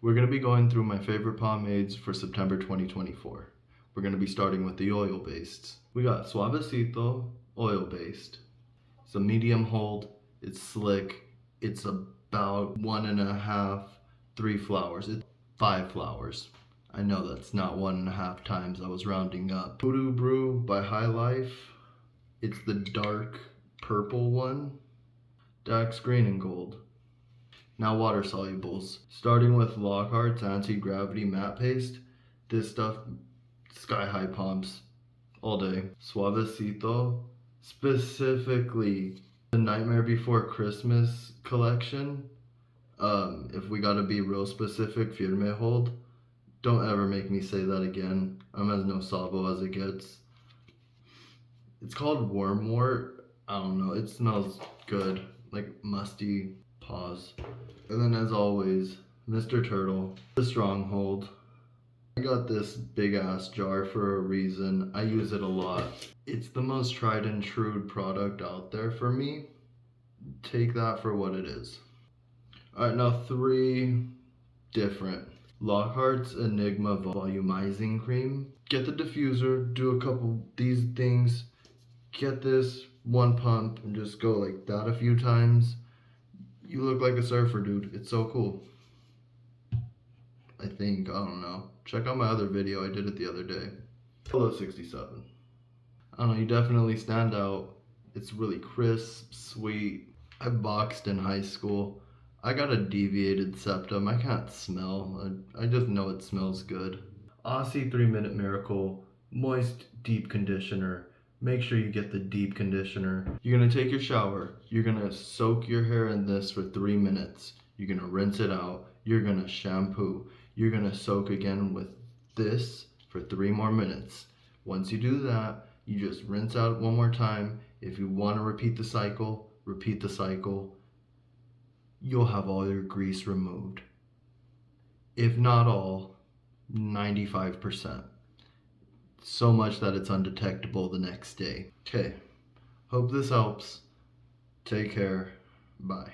We're going to be going through my favorite pomades for September 2024. We're going to be starting with the oil-based. We got Suavecito oil-based. It's a medium hold, it's slick, it's about 1.5, 3 flowers. It's 5 flowers. I know that's not 1.5 times, I was rounding up. Voodoo Brew by High Life. It's the dark purple one. Dax Green and Gold. Now water solubles. Starting with Lockhart's anti-gravity matte paste. This stuff, sky high pumps all day. Suavecito, specifically the Nightmare Before Christmas collection. If we gotta be real specific, Firme hold. Don't ever make me say that again. I'm as no sabo as it gets. It's called Wormwort. I don't know. It smells good, like musty. Pause. And then, as always, Mr. Turtle, the Stronghold. I got this big ass jar for a reason. I use it a lot. It's the most tried and true product out there for me. Take that for what it is. Alright, now 3 different. Lockhart's Enigma Volumizing Cream. Get the diffuser, do a couple these things. Get this 1 pump and just go like that a few times. You look like a surfer, dude. It's so cool. I think, I don't know. Check out my other video, I did it the other day. Hello 67. I don't know, you definitely stand out. It's really crisp, sweet. I boxed in high school. I got a deviated septum. I can't smell. I just know it smells good. Aussie 3-Minute Miracle Moist Deep Conditioner. Make sure you get the deep conditioner. You're gonna take your shower. You're gonna soak your hair in this for 3 minutes. You're gonna rinse it out. You're gonna shampoo. You're gonna soak again with this for 3 more minutes. Once you do that, you just rinse out 1 more time. If you wanna repeat the cycle, repeat the cycle. You'll have all your grease removed. If not all, 95%. So much that it's undetectable the next day. Okay, hope this helps. Take care. Bye.